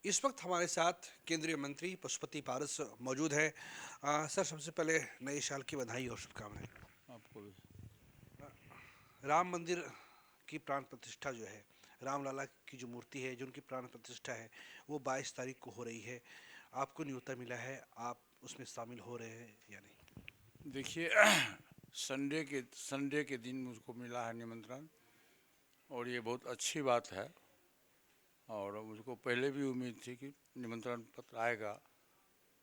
इस वक्त हमारे साथ केंद्रीय मंत्री पशुपति पारस मौजूद है। सर, सबसे पहले नए साल की बधाई और शुभकामनाएं। आपको भी। राम मंदिर की प्राण प्रतिष्ठा जो है, रामलला की जो मूर्ति है, जो उनकी प्राण प्रतिष्ठा है, वो 22 तारीख को हो रही है। आपको न्योता मिला है, आप उसमें शामिल हो रहे हैं या नहीं? देखिए संडे के दिन मुझको मिला है निमंत्रण, और ये बहुत अच्छी बात है। और मुझको पहले भी उम्मीद थी कि निमंत्रण पत्र आएगा।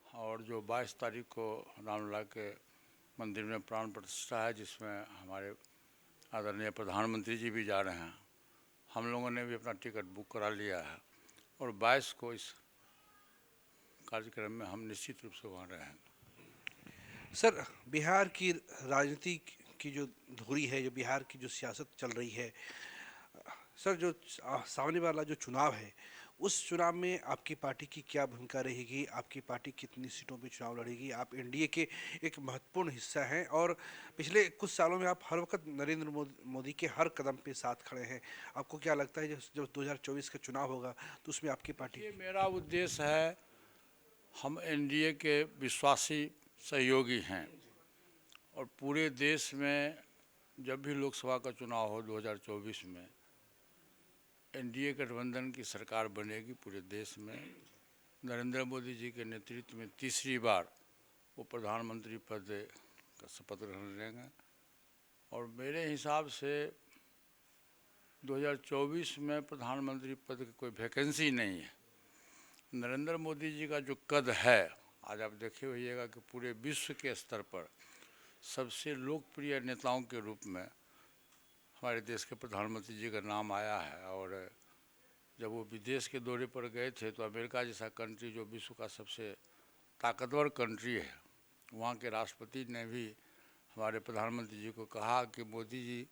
और जो 22 तारीख को रामलला के मंदिर में प्राण प्रतिष्ठा है, जिसमें हमारे आदरणीय प्रधानमंत्री जी भी जा रहे हैं। हम लोगों ने भी अपना टिकट बुक करा लिया है, और 22 को इस कार्यक्रम में हम निश्चित रूप से वहाँ रहेंगे। सर, बिहार की राजनीति की जो धुरी है, जो बिहार की जो सियासत चल रही है, सर, जो सामने वाला जो चुनाव है, उस चुनाव में आपकी पार्टी की क्या भूमिका रहेगी? आपकी पार्टी कितनी सीटों पे चुनाव लड़ेगी? आप एनडीए के एक महत्वपूर्ण हिस्सा हैं और पिछले कुछ सालों में आप हर वक्त नरेंद्र मोदी के हर कदम पे साथ खड़े हैं। आपको क्या लगता है जब जब 2024 का चुनाव होगा तो उसमें आपकी पार्टी देखिए, मेरा उद्देश्य है, हम एनडीए के विश्वासी सहयोगी हैं, और पूरे देश में जब भी लोकसभा का चुनाव हो 2024 में एनडीए गठबंधन की सरकार बनेगी। पूरे देश में नरेंद्र मोदी जी के नेतृत्व में तीसरी बार वो प्रधानमंत्री पद का शपथ ग्रहण लेंगे। और मेरे हिसाब से 2024 में प्रधानमंत्री पद की कोई वैकेंसी नहीं है। नरेंद्र मोदी जी का जो कद है, आज आप देखे होइएगा कि पूरे विश्व के स्तर पर सबसे लोकप्रिय नेताओं के रूप में हमारे देश के प्रधानमंत्री जी का नाम आया है। और जब वो विदेश के दौरे पर गए थे तो अमेरिका जैसा कंट्री, जो विश्व का सबसे ताकतवर कंट्री है, वहाँ के राष्ट्रपति ने भी हमारे प्रधानमंत्री जी को कहा कि मोदी जी,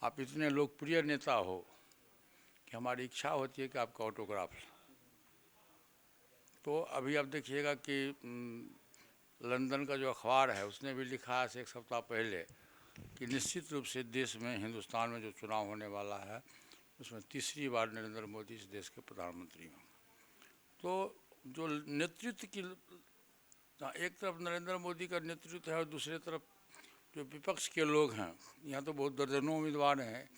आप इतने लोकप्रिय नेता हो कि हमारी इच्छा होती है कि आपका ऑटोग्राफ लें। तो अभी आप देखिएगा कि लंदन का जो अखबार है उसने भी लिखा है एक सप्ताह पहले कि निश्चित रूप से देश में, हिंदुस्तान में जो चुनाव होने वाला है उसमें तीसरी बार नरेंद्र मोदी इस देश के प्रधानमंत्री होंगे। तो जो नेतृत्व की, एक तरफ नरेंद्र मोदी का नेतृत्व है और दूसरी तरफ जो विपक्ष के लोग हैं, यहाँ तो बहुत दर्जनों उम्मीदवार हैं,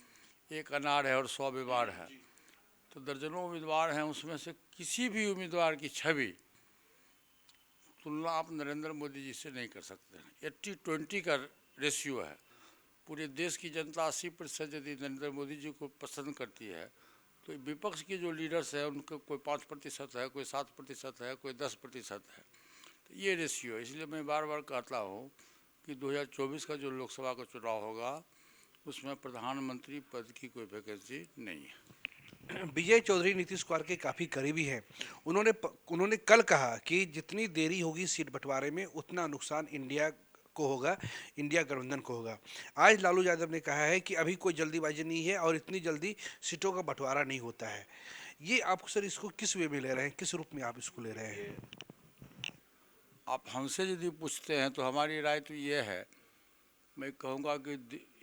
एक अनार है और 100 बेवार है। तो दर्जनों उम्मीदवार हैं, उसमें से किसी भी उम्मीदवार की छवि तुलना आप नरेंद्र मोदी जी से नहीं कर सकते हैं। 80-20 का रेशियो है। पूरे देश की जनता 80% यदि नरेंद्र मोदी जी को पसंद करती है, तो विपक्ष के जो लीडर्स हैं उनका कोई 5% है, कोई 7% है, कोई 10% है। तो ये रेशियो है। इसलिए मैं बार बार कहता हूँ कि 2024 का जो लोकसभा का चुनाव होगा उसमें प्रधानमंत्री पद की कोई वैकेंसी नहीं है। विजय चौधरी नीतीश कुमार के काफी करीबी हैं। उन्होंने कल कहा कि जितनी देरी होगी सीट बंटवारे में, उतना नुकसान इंडिया को होगा, इंडिया गठबंधन को होगा। आज लालू यादव ने कहा है कि अभी कोई जल्दीबाजी नहीं है और इतनी जल्दी सीटों का बंटवारा नहीं होता है। ये आप सर इसको किस वे में ले रहे हैं, किस रूप में आप इसको ले रहे हैं? आप हमसे यदि पूछते हैं तो हमारी राय तो ये है, मैं कहूँगा कि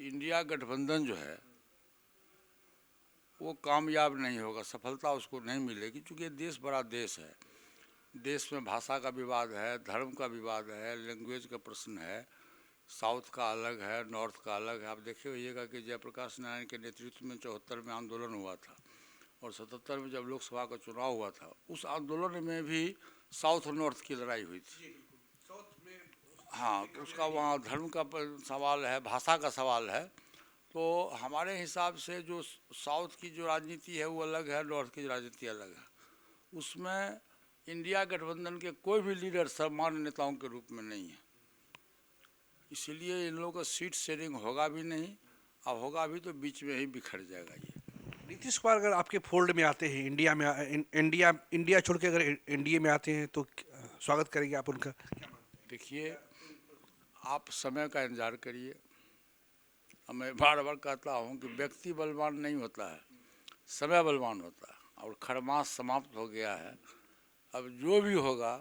इंडिया गठबंधन जो है वो कामयाब नहीं होगा, सफलता उसको नहीं मिलेगी, क्योंकि देश बड़ा देश है। देश में भाषा का विवाद है, धर्म का विवाद है, लैंग्वेज का प्रश्न है। साउथ का अलग है, नॉर्थ का अलग है। आप देखे होइएगा कि जयप्रकाश नारायण के नेतृत्व में 74 में आंदोलन हुआ था, और 77 में जब लोकसभा का चुनाव हुआ था, उस आंदोलन में भी साउथ और नॉर्थ की लड़ाई हुई थी। हाँ, तो उसका वहाँ धर्म का सवाल है, भाषा का सवाल है। तो हमारे हिसाब से जो साउथ की जो राजनीति है वो अलग है, नॉर्थ की राजनीति अलग है। उसमें इंडिया गठबंधन के कोई भी लीडर सामान्य नेताओं के रूप में नहीं है। इसीलिए इन लोगों का सीट शेयरिंग होगा भी नहीं, अब होगा भी तो बीच में ही बिखर जाएगा ये। नीतीश कुमार अगर आपके फोल्ड में आते हैं, इंडिया छोड़ के अगर एनडीए में आते हैं तो स्वागत करेंगे आप उनका? देखिए, आप समय का इंतजार करिए। मैं बार बार कहता हूँ कि व्यक्ति बलवान नहीं होता है, समय बलवान होता है, और खरमास समाप्त हो गया है। अब जो भी होगा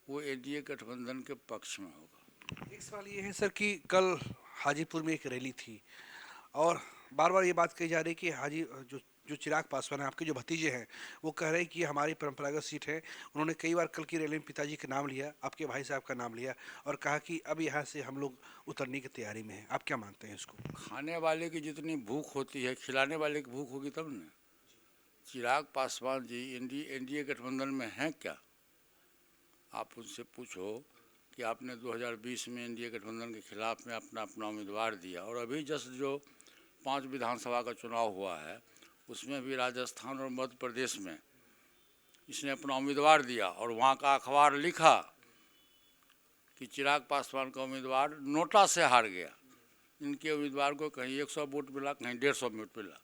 वो एनडीए गठबंधन के पक्ष में होगा। एक सवाल ये है सर कि कल हाजीपुर में एक रैली थी और बार बार ये बात कही जा रही है कि जो चिराग पासवान है, आपके जो भतीजे हैं, वो कह रहे हैं कि ये हमारी परंपरागत सीट है। उन्होंने कई बार कल की रैली में पिताजी का नाम लिया, आपके भाई साहब का नाम लिया और कहा कि अब यहाँ से हम लोग उतरने की तैयारी में हैं। आप क्या मानते हैं इसको? खाने वाले की जितनी भूख होती है, खिलाने वाले की भूख होगी तब न। चिराग पासवान जी एनडीए गठबंधन में हैं क्या? आप उनसे पूछो कि आपने 2020 में एनडीए गठबंधन के खिलाफ में अपना अपना उम्मीदवार दिया, और अभी जस्ट जो 5 विधानसभा का चुनाव हुआ है उसमें भी राजस्थान और मध्य प्रदेश में इसने अपना उम्मीदवार दिया, और वहाँ का अखबार लिखा कि चिराग पासवान का उम्मीदवार नोटा से हार गया। इनके उम्मीदवार को कहीं 100 वोट मिला, कहीं 150 वोट मिला।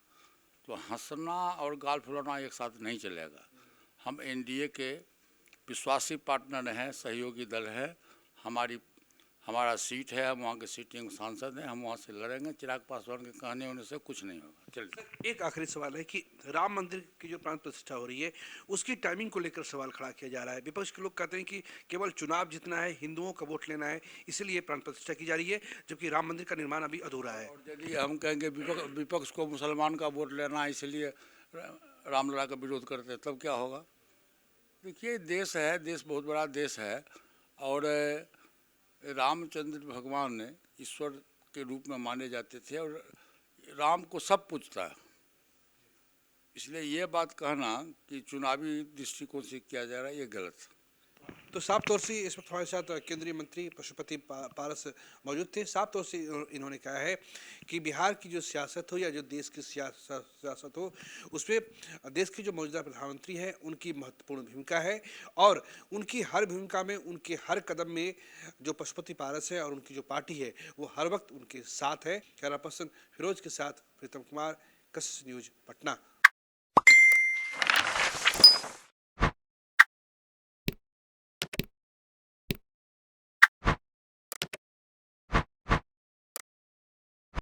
तो हंसना और गाल फुलाना एक साथ नहीं चलेगा। हम एनडीए के विश्वासी पार्टनर हैं, सहयोगी दल है। हमारा सीट है, हम वहाँ के सिटिंग सांसद हैं, हम वहाँ से लड़ेंगे। चिराग पासवान के कहने होने से कुछ नहीं होगा। चलिए, एक आखिरी सवाल है कि राम मंदिर की जो प्राण प्रतिष्ठा हो रही है, उसकी टाइमिंग को लेकर सवाल खड़ा किया जा रहा है। विपक्ष के लोग कहते हैं कि केवल चुनाव जीतना है, हिंदुओं का वोट लेना है, इसीलिए प्राण प्रतिष्ठा की जा रही है, जबकि राम मंदिर का निर्माण अभी अधूरा है। और यदि हम कहेंगे विपक्ष को मुसलमान का वोट लेना है इसलिए रामलला का विरोध करते हैं, तब क्या होगा? देखिए, देश है, देश बहुत बड़ा देश है, और रामचंद्र भगवान ने ईश्वर के रूप में माने जाते थे, और राम को सब पूछता है। इसलिए ये बात कहना कि चुनावी दृष्टिकोण से किया जा रहा है, ये गलत है। तो साफ तौर से इस वक्त हमारे साथ केंद्रीय मंत्री पशुपति पारस मौजूद थे। साफ तौर से इन्होंने कहा है कि बिहार की जो सियासत हो या जो देश की सियासत हो, उसमें देश के जो मौजूदा प्रधानमंत्री हैं उनकी महत्वपूर्ण भूमिका है, और उनकी हर भूमिका में, उनके हर कदम में जो पशुपति पारस है और उनकी जो पार्टी है वो हर वक्त उनके साथ है। कैमरा पर्सन फिरोज के साथ प्रीतम कुमार, कशिश न्यूज, पटना।